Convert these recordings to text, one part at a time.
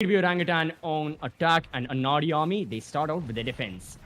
be Orangutan on attack and Anaadi army, they start out with their defense.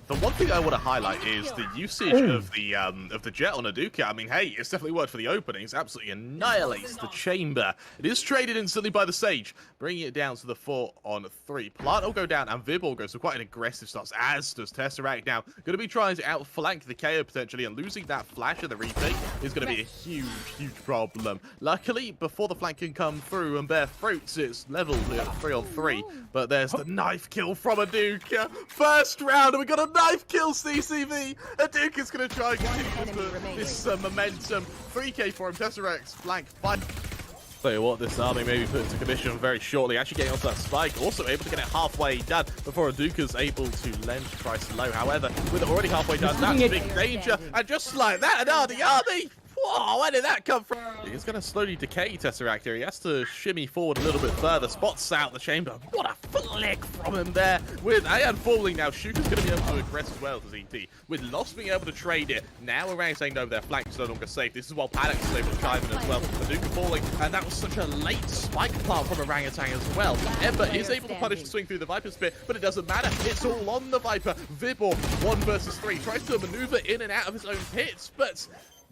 The one thing I want to highlight is the usage of the jet on Aduka. I mean, hey, it's definitely worked for the openings. Absolutely annihilates the chamber. It is traded instantly by the Sage, bringing it down to the 4-on-3. Plant will go down, and Vib will go. So quite an aggressive start, as does Tesseract now. Going to be trying to outflank the KO potentially, and losing that flash of the retake is going to be a huge, huge problem. Luckily, before the flank can come through and bear fruits, it's leveled at 3-on-3. But there's the knife kill from Aduka. First round, and we got a knife kill, CCV. Aduka's going to try and continue this momentum. 3k for him. Tesseract's flank 5. Tell you what, this army may be put into commission very shortly. Actually getting onto that spike, also able to get it halfway done before Aduka's able to lend price low. However, with it already halfway done, that's big danger. And just like that, Anaadi army. Whoa, where did that come from? He's going to slowly decay Tesseract here. He has to shimmy forward a little bit further. Spots out the chamber. What a flick from him there. With Ayan falling now, Shooter's going to be able to aggress as well as ET. With Lost being able to trade it. Now Orang saying no, their flank is no longer safe. This is while Paddock is able to chime in as well. Aduka falling, and that was such a late spike plant from Orangutan as well. Ember is able to punish the swing through the Viper's Spit, but it doesn't matter. It's all on the Viper. Vibor, 1 versus 3, tries to maneuver in and out of his own pits, but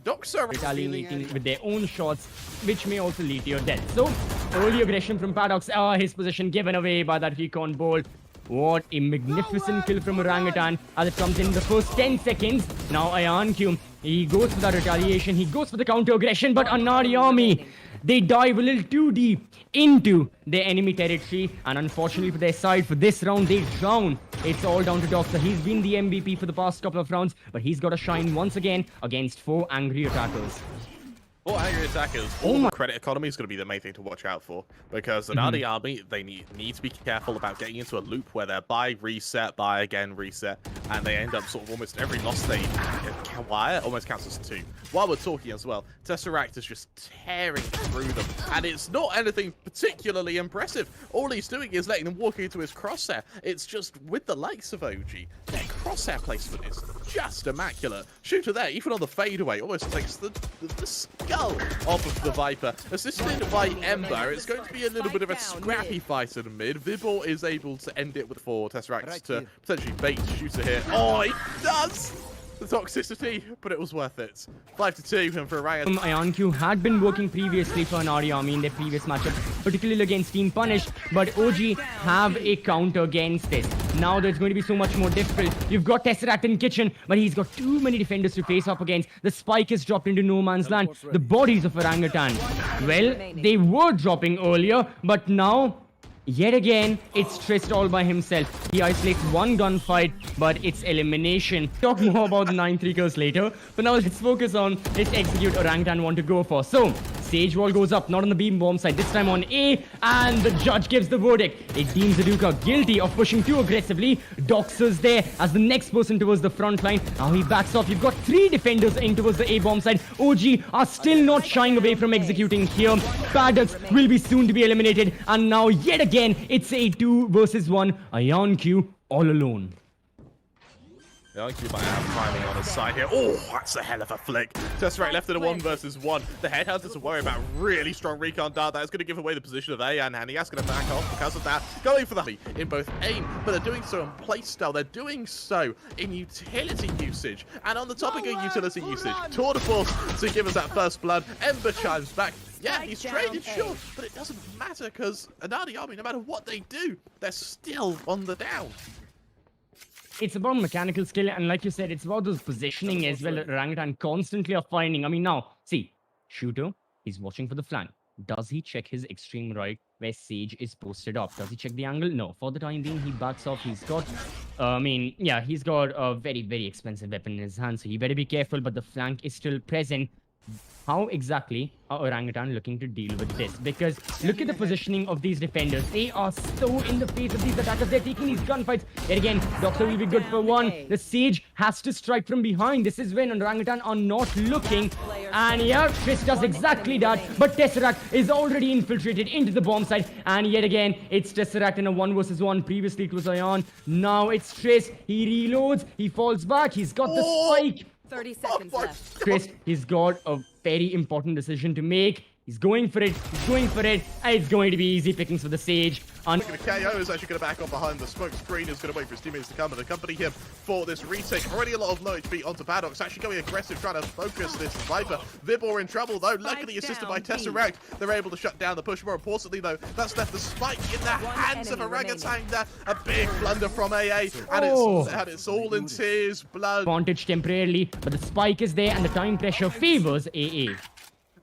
Docs are retaliating with their own shots, which may also lead to your death. So, early aggression from Paddox. His position given away by that recon bolt. What a magnificent kill from Orangutan as it comes in the first 10 seconds. Now Ayan, he goes for that retaliation. He goes for the counter aggression, but Anaadi army, they dive a little too deep into their enemy territory, and unfortunately for their side, for this round, they drown. It's all down to Doxa. He's been the MVP for the past couple of rounds, but he's got to shine once again against 4 angry attackers. 4 angry attackers. The credit economy is going to be the main thing to watch out for, because Anaadi army, they need to be careful about getting into a loop where they're buy, reset, buy again, reset, and they end up sort of almost every loss they acquire almost counts as 2. While we're talking as well, Tesseract is just tearing through them, and it's not anything particularly impressive. All he's doing is letting them walk into his crosshair. It's just with the likes of OG, their crosshair placement is just immaculate. Shooter there, even on the fadeaway, almost takes the skull off of the Viper. Assisted by Ember, it's going to be a little bit of a scrappy fight in the mid. Vibor is able to end it with 4 Tesseract to potentially bait Shooter here. Oh, he does! The toxicity, but it was worth it. 5-2, and for Orangutan. Ayan had been working previously for Anaadi army in their previous matchup, particularly against Team Punish, but OG have a counter against this. Now there's going to be so much more difficult. You've got Tesseract in kitchen, but he's got too many defenders to face up against. The spike is dropped into no man's land. The bodies of Orangutan, well, they were dropping earlier, but now, yet again, it's Trist all by himself. He isolates 1 gunfight, but it's elimination. Talk more about the 9-3 kills later. But now let's focus on let's execute Orangutan want to go for. So, Sage wall goes up, not on the beam bomb side, this time on A, and the judge gives the verdict. It deems Aduka guilty of pushing too aggressively. Doxer's there as the next person towards the front line. Now he backs off. You've got 3 defenders in towards the A bomb side. OG are still not shying away from executing here. Paddox will be soon to be eliminated, and now yet again, it's a 2 versus 1. Ayan all alone. Ayan might have timing on his side here. Oh, that's a hell of a flick. Tesseract left in a 1 versus 1. The Headhunter to worry about. Really strong recon dart. That is going to give away the position of Ayan, and he is going to back off because of that. Going for the in both aim, but they're doing so in playstyle. They're doing so in utility usage. And on the topic of utility usage, Tour de Force to give us that first blood. Ember chimes back. Yeah, he's traded short, but it doesn't matter because Anaadi army, no matter what they do, they're still on the down. It's about mechanical skill, and like you said, it's about those positioning as well. Orangutan constantly are finding. I mean, now, see, Shooter, he's watching for the flank. Does he check his extreme right where Sage is posted up? Does he check the angle? No. For the time being, he backs off. He's got, he's got a very, very expensive weapon in his hand, so he better be careful, but the flank is still present. How exactly are Orangutan looking to deal with this? Because look at the positioning of these defenders. They are so in the face of these attackers. They're taking these gunfights. Yet again, Doctor will be good for 1. The Sage has to strike from behind. This is when Orangutan are not looking. And yeah, Trist does exactly that. But Tesseract is already infiltrated into the bomb site. And yet again, it's Tesseract in a 1 versus 1. Previously it was Ayan. Now it's Trist. He reloads. He falls back. He's got the spike. 30 seconds left. Trist, he's got a very important decision to make. He's going for it. He's going for it. And it's going to be easy pickings for the Sage. KO is actually going to back off behind the smoke screen. Is going to wait for his teammates to come and accompany him for this retake. Already a lot of low HP onto Paddock's. Actually going aggressive, trying to focus this Viper. Vibor in trouble though. Luckily assisted by Tesseract. They're able to shut down the push. More importantly though, that's left the spike in the hands of Orangutan there. A big blunder from AA. And it's all in tears, blood. Advantage temporarily, but the spike is there and the time pressure favors AA.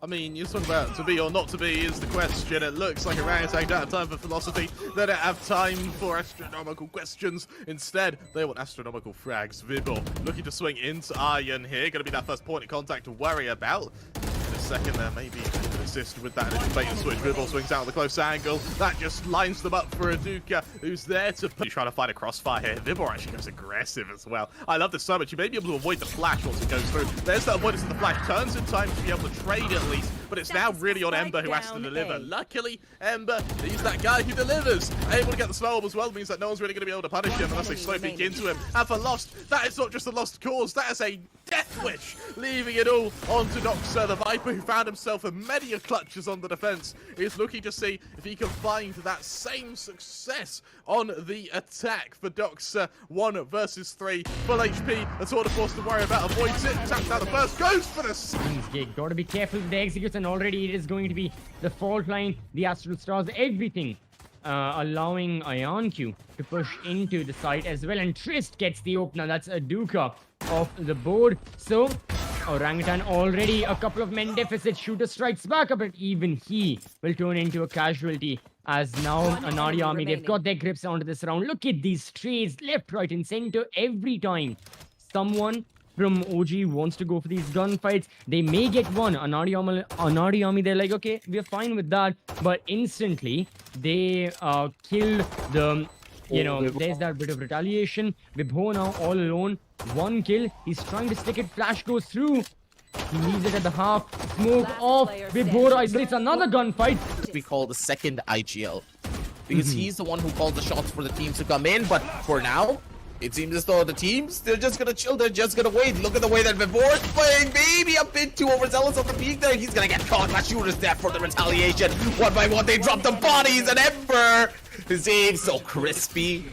I mean, you're talking about to be or not to be is the question. It looks like Orangutan don't have time for philosophy. They don't have time for astronomical questions. Instead, they want astronomical frags. Vibor looking to swing into Iron here. Going to be that first point of contact to worry about. In a second there, maybe he can assist with that initial bait and switch. Vibor swings out at the close angle. That just lines them up for Aduka, who's there to try to find a crossfire here. Vibor actually goes aggressive as well. I love this so much. You may be able to avoid the flash once it goes through. There's that avoidance of the flash. Turns in time to be able to trade at least. But it's now really on Ember who has to deliver. Luckily, Ember, he's that guy who delivers. Able to get the snowball as well means that no one's really going to be able to punish him unless they slow peek into him. And for Lost, that is not just a lost cause, that is a death wish. Leaving it all onto Doxa, the Viper, who found himself in many a clutches on the defense. Is looking to see if he can find that same success on the attack for Doxa. 1 versus 3. Full HP. That's all the force to worry about. Avoids it. Taps out the first. Goes for the... Got to be careful with the executes, and already it is going to be the fault line, the Astral Stars, everything. Allowing IonQ to push into the site as well. And Trist gets the opener. That's Aduka off the board. So, Orangutan already a couple of men deficit. Shooter strikes back up, but even he will turn into a casualty. As now, Anaadi army, they've got their grips onto this round. Look at these trades left, right, and center every time. Someone from OG wants to go for these gunfights. They may get one. Anaadi army, they're like, okay, we're fine with that. But instantly, they kill the, there's that bit of retaliation. Vibho now all alone. 1 kill. He's trying to stick it. Flash goes through. He leaves it at the half. Smoke off. Vibho isolates another gunfight. We call the second IGL. Because he's the one who calls the shots for the teams to come in. But for now, it seems as though the teams, they're just gonna chill, they're just gonna wait. Look at the way that Vivor's playing, maybe a bit too overzealous on the peak there. He's gonna get caught by Shooter's death for the retaliation. One by one, they drop the bodies, and Ember, his aim so crispy.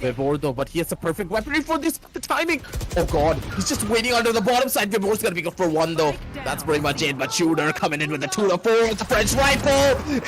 Vivor though, but he has the perfect weaponry for this, the timing. Oh god, he's just waiting under the bottom side. Vivor's gonna be good for 1 though. That's pretty much it, but Shooter coming in with the 2 to 4 with the French rifle.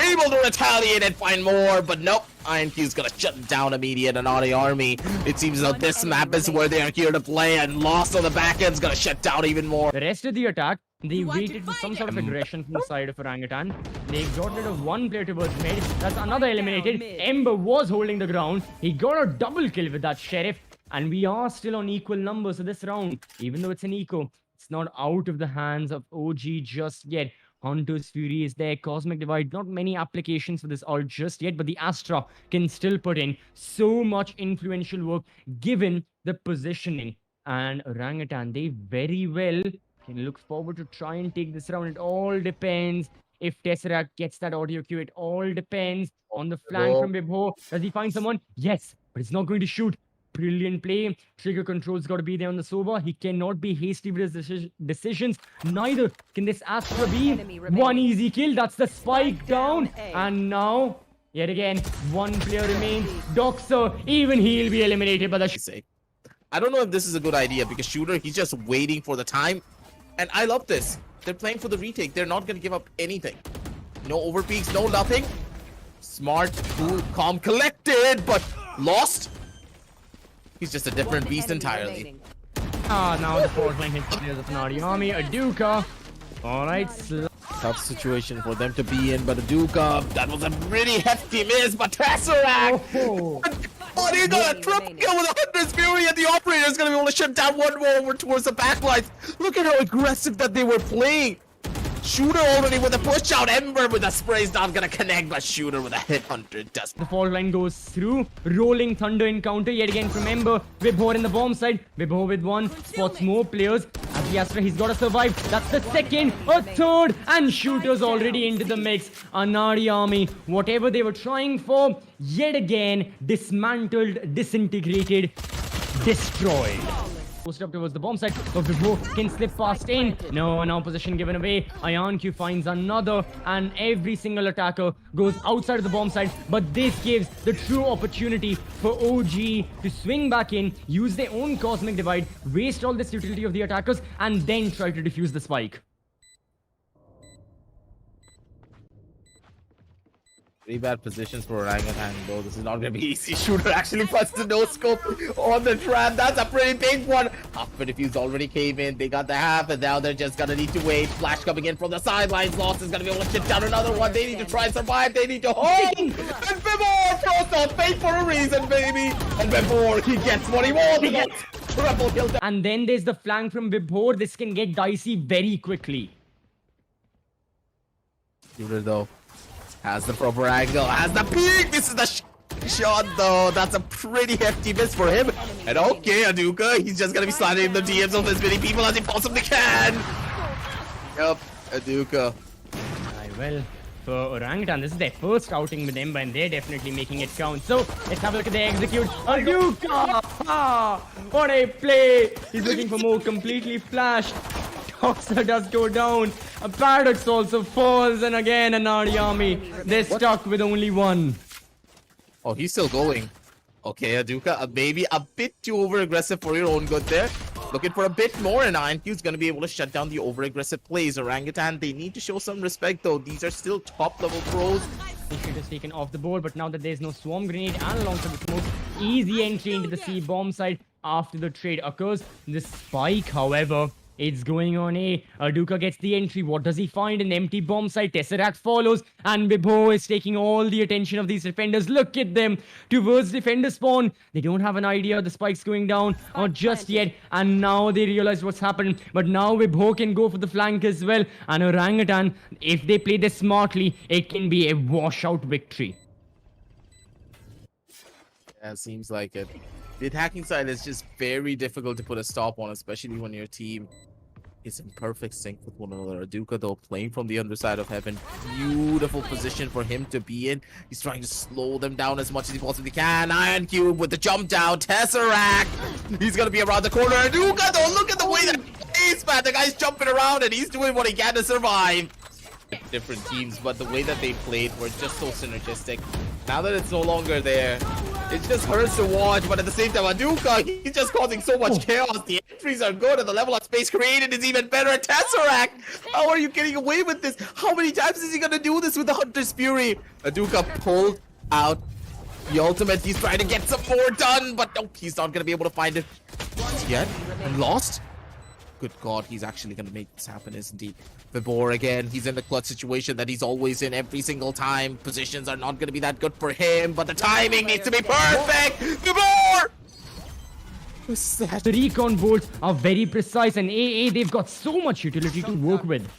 Able to retaliate and find more, but nope. IonQ's gonna shut down immediate Anaadi army. It seems that this map is where they are here to play, and Lost on the back end's gonna shut down even more. The rest of the attack, they waited for some sort of aggression from the side of Orangutan. They got rid of 1 player towards mid. That's another eliminated. Ember was holding the ground. He got a double kill with that Sheriff. And we are still on equal numbers for this round. Even though it's an eco, it's not out of the hands of OG just yet. Hunter's Fury is there. Cosmic Divide. Not many applications for this ult just yet, but the Astra can still put in so much influential work given the positioning. And Orangutan, they very well can look forward to try and take this round. It all depends if Tesseract gets that audio cue. It all depends on the flank from Vibho. Does he find someone? Yes, but it's not going to shoot. Brilliant play. Trigger control's got to be there on the Sova. He cannot be hasty with his decisions. Neither can this Astra be. 1 easy kill. That's the spike down. And now, yet again, 1 player remains. Doxa, even he'll be eliminated by the... I don't know if this is a good idea because Shooter, he's just waiting for the time. And I love this. They're playing for the retake. They're not going to give up anything. No overpeaks, no nothing. Smart, cool, calm, collected, but Lost. He's just a different beast entirely. Now the forward line hits players of Anaadi army. Aduka. Alright. Tough situation for them to be in, but Aduka, that was a really hefty miss, but Tesseract! Oh, he got a triple kill with Hunter's Fury, and the operator's gonna be able to shut down 1 more over towards the backlines. Look at how aggressive that they were playing. Shooter already with a push out. Ember with a spray's not gonna connect, but Shooter with a hit. Hunter does. The fault line goes through. Rolling Thunder encounter yet again from Ember. Vibho in the bomb side. Vibho with 1. Spots more players. As the Astra, he's got to survive. That's the second, a third, and Shooter's already into the mix. Anaadi army, whatever they were trying for, yet again dismantled, disintegrated, destroyed. posted up towards the bomb site, but Vibho can slip past in. No, now position given away. IonQ finds another, and every single attacker goes outside of the bomb site, but this gives the true opportunity for OG to swing back in, use their own cosmic divide, waste all this utility of the attackers, and then try to defuse the spike. Pretty bad positions for Orangutan, though. This is not going to be easy. Shooter actually puts the no-scope on the trap. That's a pretty big one. Half the defuse already came in. They got the half, and now they're just going to need to wait. Flash coming in from the sidelines. Lost is going to be able to chip down another one. They need to try and survive. They need to hold. And Vibor throws out fate for a reason, baby. And Vibor, he gets what he wants. He gets triple kill. And then there's the flank from Vibhor. This can get dicey very quickly. Shooter, though, has the proper angle, has the peak. This is the shot, though. That's a pretty hefty miss for him. And okay, Aduka, he's just gonna be sliding the DMs of as many people as he possibly can. Yup, Aduka. Well, for Orangutan, this is their first outing with Ember, and they're definitely making it count. So let's have a look at the execute. Aduka! What a play! He's looking for more, completely flashed. Toxa does go down. A Paradox also falls, and again Anaadi army. They're stuck with only one. Oh, he's still going. Okay, Aduka, maybe a bit too over-aggressive for your own good there. Looking for a bit more, and IonQ's going to be able to shut down the over-aggressive plays. Orangutan, they need to show some respect, though. These are still top-level pros. Shoot is taken off the board, but now that there's no swarm grenade and alongside the smoke, easy entry into the C bomb side after the trade occurs. The spike, however, it's going on A. Aduka gets the entry. What does he find? An empty bomb site. Tesseract follows, and Vibho is taking all the attention of these defenders. Look at them towards defender spawn. They don't have an idea the spike's going down or just yet, and now they realize what's happened. But now Vibho can go for the flank as well, and Orangutan, if they play this smartly, it can be a washout victory. Yeah, seems like it. The attacking side is just very difficult to put a stop on, especially when your team is in perfect sync with one another. Aduka, though, playing from the underside of heaven. Beautiful position for him to be in. He's trying to slow them down as much as he possibly can. IonQ with the jump down. Tesseract. He's going to be around the corner. Aduka, though, look at the way that he plays, man. The guy's jumping around and he's doing what he can to survive. Different teams, but the way that they played were just so synergistic. Now that it's no longer there, it just hurts to watch, but at the same time, Aduka, he's just causing so much chaos. The entries are good, and the level of space created is even better. Tesseract, how are you getting away with this? How many times is he gonna do this with the Hunter's Fury? Aduka pulled out the ultimate. He's trying to get some more done, but nope, he's not gonna be able to find it yet. And lost? Good God, he's actually going to make this happen, isn't he? Vibor again, he's in the clutch situation that he's always in every single time. Positions are not going to be that good for him, but the timing needs to be perfect! Vibor! The recon bolts are very precise, and AA, they've got so much utility to work with.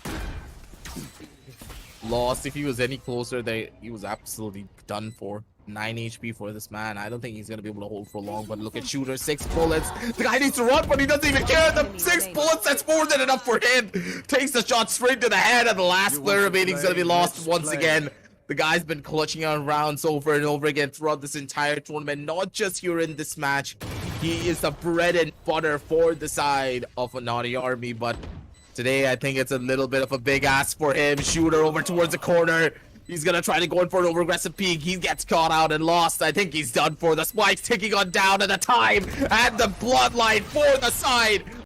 Lost. If he was any closer, he was absolutely done for. 9 HP for this man. I don't think he's gonna be able to hold for long, but look at Shooter, 6 bullets. The guy needs to run, but he doesn't even care. The 6 bullets, that's more than enough for him. Takes the shot straight to the head, and the last player remaining is gonna be lost once again. The guy's been clutching on rounds over and over again throughout this entire tournament, not just here in this match. He is the bread and butter for the side of Anaadi army, but today I think it's a little bit of a big ask for him. Shooter over towards the corner. He's gonna try to go in for an over-aggressive peek. He gets caught out and lost. I think he's done for. The spike's ticking on down at the time, and the bloodline for the side